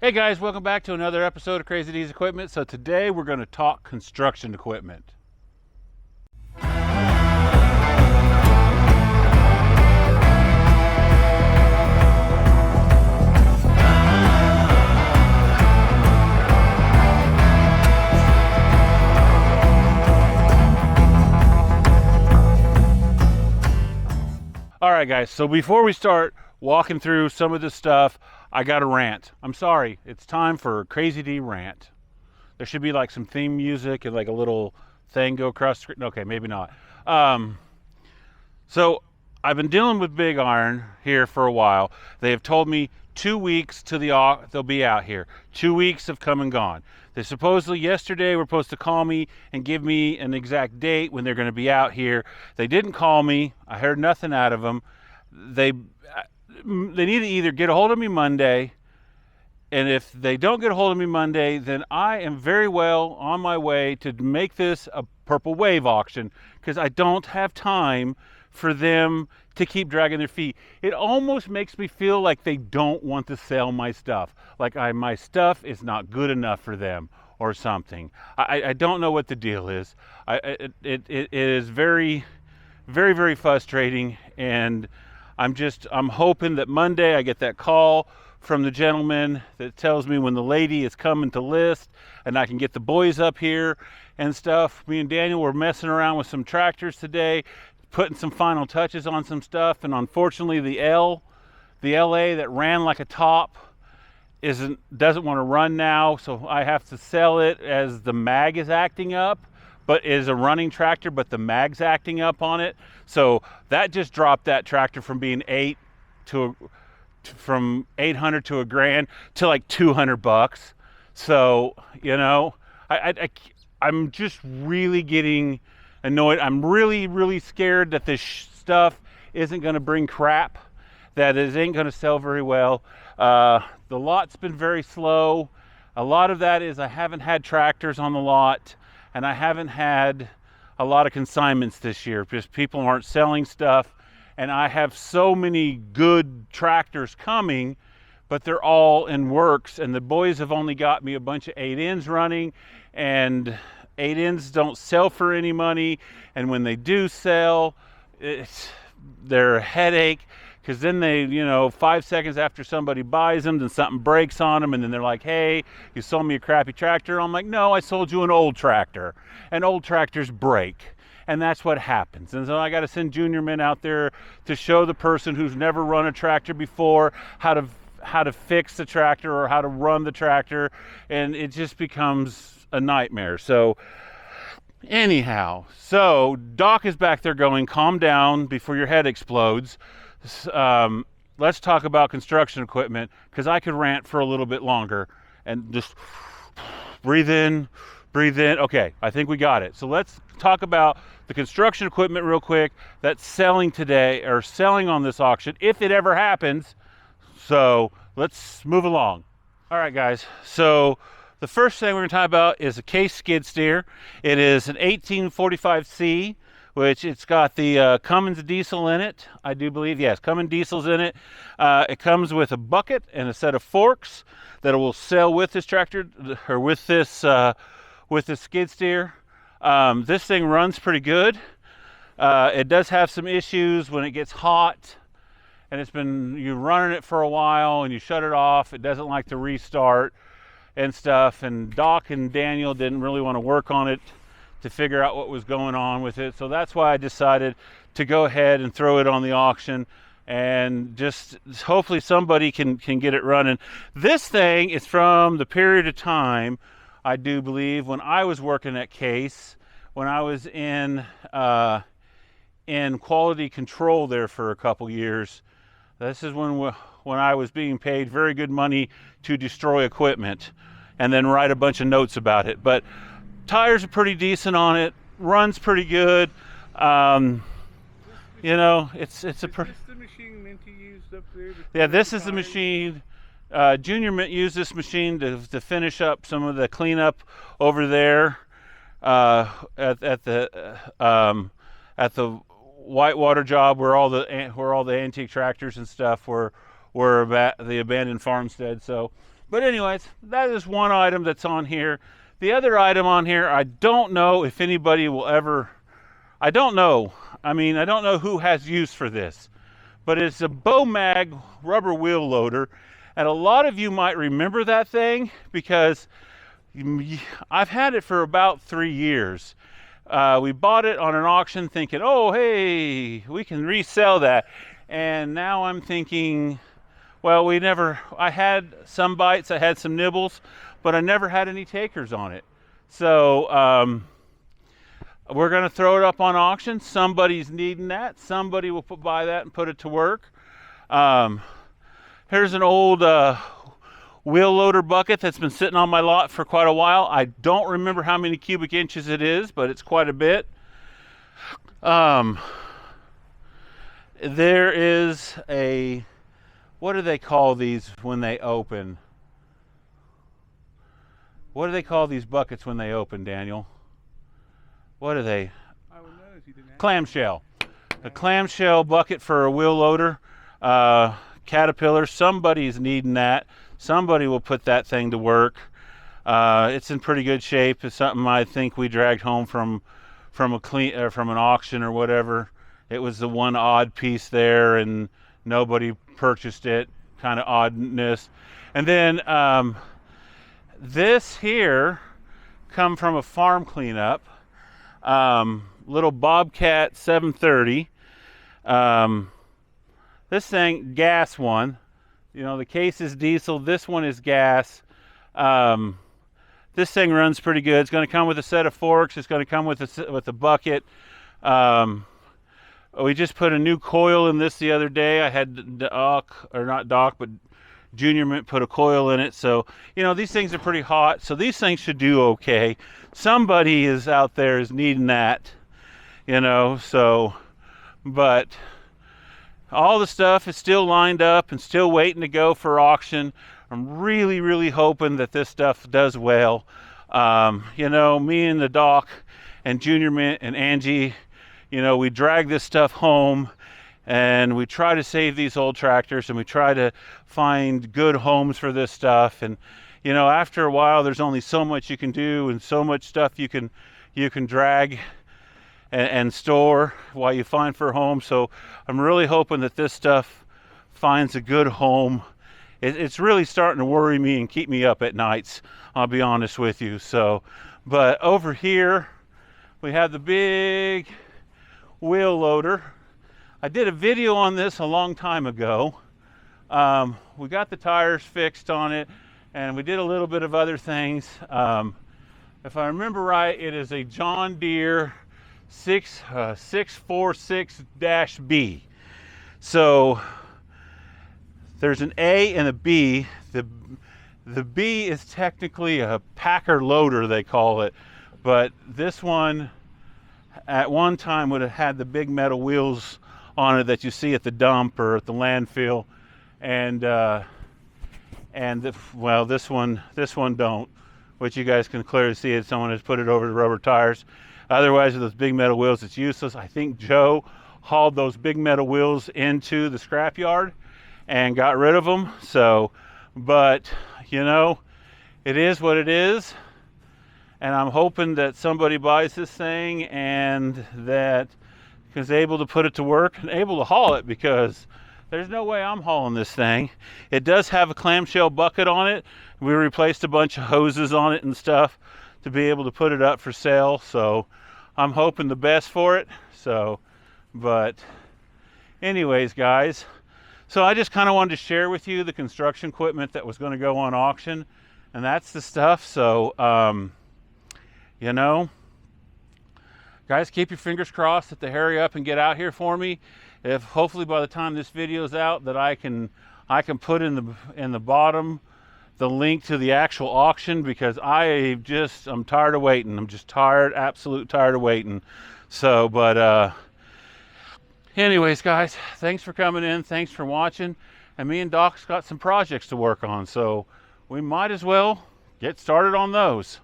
Hey guys, welcome back to another episode of Crazy D's Equipment. So today we're going to talk construction equipment. All right guys, so before we start walking through some of this stuff, I got a rant. I'm sorry, it's time for Crazy D rant. There should be like some theme music and like a little thing go across the screen. Okay, maybe not. So I've been dealing with Big Iron here for a while. They have told me 2 weeks to they'll be out here. 2 weeks have come and gone. They supposedly yesterday were supposed to call me and give me an exact date when they're going to be out here. They didn't call me. I heard nothing out of them. They need to either get a hold of me Monday, and if they don't get a hold of me Monday, then I am very well on my way to make this a Purple Wave auction, because I don't have time for them to keep dragging their feet. It almost makes me feel like they don't want to sell my stuff, like my stuff is not good enough for them or something. I don't know what the deal is. It is very, very, very frustrating, and I'm hoping that Monday I get that call from the gentleman that tells me when the lady is coming to list, and I can get the boys up here and stuff. Me and Daniel were messing around with some tractors today, putting some final touches on some stuff, and unfortunately the LA that ran like a top doesn't want to run now, so I have to sell it as the mag is acting up, but is a running tractor, but the mag's acting up on it. So that just dropped that tractor from being from 800 to $1,000 to like $200. So, you know, I'm just really getting annoyed. I'm really, really scared that this stuff isn't going to bring crap, that it ain't going to sell very well. The lot's been very slow. A lot of that is I haven't had tractors on the lot, and I haven't had a lot of consignments this year because people aren't selling stuff. And I have so many good tractors coming, but they're all in works, and the boys have only got me a bunch of 8Ns running, and 8Ns don't sell for any money, and when they do sell, they're a headache, because then they, 5 seconds after somebody buys them, then something breaks on them, and then they're like, hey, you sold me a crappy tractor. I'm like, no, I sold you an old tractor, and old tractors break. And that's what happens. And so I got to send junior men out there to show the person who's never run a tractor before how to fix the tractor or how to run the tractor, and it just becomes a nightmare. So anyhow, so Doc is back there going, calm down before your head explodes. Let's talk about construction equipment, because I could rant for a little bit longer, and just breathe in. Okay, I think we got it. So let's talk about the construction equipment real quick that's selling today, or selling on this auction, if it ever happens. So let's move along. All right, guys. So the first thing we're going to talk about is a Case skid steer. It is an 1845C, which it's got the Cummins diesel in it. I do believe, yes, Cummins diesel's in it. It comes with a bucket and a set of forks that will sell with this tractor, or with this skid steer. This thing runs pretty good. It does have some issues when it gets hot, and you're running it for a while and you shut it off. It doesn't like to restart and stuff. And Doc and Daniel didn't really want to work on it to figure out what was going on with it. So that's why I decided to go ahead and throw it on the auction, and just hopefully somebody can get it running. This thing is from the period of time, I do believe, when I was working at Case, when I was in quality control there for a couple years. This is when I was being paid very good money to destroy equipment and then write a bunch of notes about it. But tires are pretty decent on it, runs pretty good. It's a. Is this the machine Minty used up there? Yeah, this is the machine. Junior used this machine to finish up some of the cleanup over there at the Whitewater job, where all the antique tractors and stuff were the abandoned farmstead. So, But anyways, that is one item that's on here. The other item on here, I don't know if anybody will ever, I don't know. I mean, I don't know who has use for this, but it's a Bomag rubber wheel loader. And a lot of you might remember that thing because I've had it for about 3 years. We bought it on an auction thinking, oh, hey, we can resell that. And now I'm thinking, well, I had some bites, I had some nibbles, but I never had any takers on it. So we're going to throw it up on auction. Somebody's needing that. Somebody will buy that and put it to work. Here's an old wheel loader bucket that's been sitting on my lot for quite a while. I don't remember how many cubic inches it is, but it's quite a bit. There is a, what do they call these when they open? What do they call these buckets when they open, Daniel? What are they? I would know if you didn't ask. Clamshell. A clamshell bucket for a wheel loader. Caterpillar, somebody's needing that. Somebody will put that thing to work. It's in pretty good shape. It's something I think we dragged home from an auction or whatever. It was the one odd piece there, and nobody purchased it. Kind of oddness. And then this here come from a farm cleanup. Little Bobcat 730. This thing, gas one. You know, the case is diesel. This one is gas. This thing runs pretty good. It's going to come with a set of forks. It's going to come with a bucket. We just put a new coil in this the other day. I had Junior Mint put a coil in it. So, you know, these things are pretty hot. So these things should do okay. Somebody is out there is needing that, you know, so, but all the stuff is still lined up and still waiting to go for auction. I'm really, really hoping that this stuff does well. You know, me and the Doc and Junior Mint and Angie, you know, we drag this stuff home and we try to save these old tractors and we try to find good homes for this stuff. And, you know, after a while, there's only so much you can do and so much stuff you can drag and store while you find for a home. So I'm really hoping that this stuff finds a good home. It's really starting to worry me and keep me up at nights, I'll be honest with you. So, but over here we have the big wheel loader. I did a video on this a long time ago. We got the tires fixed on it and we did a little bit of other things. If I remember right, it is a John Deere 646-B. So there's an A and a B. The B is technically a Packer loader, they call it, but this one at one time would have had the big metal wheels on it that you see at the dump or at the landfill, and well, this one don't, which you guys can clearly see it. Someone has put it over the rubber tires. Otherwise, with those big metal wheels, it's useless. I think Joe hauled those big metal wheels into the scrapyard and got rid of them. So, but you know, it is what it is. And I'm hoping that somebody buys this thing and that is able to put it to work and able to haul it, because there's no way I'm hauling this thing. It does have a clamshell bucket on it. We replaced a bunch of hoses on it and stuff to be able to put it up for sale. So I'm hoping the best for it. So, but anyways, guys, so I just kind of wanted to share with you the construction equipment that was going to go on auction, and that's the stuff. So, you know, guys, keep your fingers crossed that they hurry up and get out here for me. If hopefully by the time this video is out that I can put in the bottom the link to the actual auction, because I'm tired of waiting. I'm just absolute tired of waiting. So, but anyways, guys, thanks for coming in. Thanks for watching. And me and Doc's got some projects to work on, so we might as well get started on those.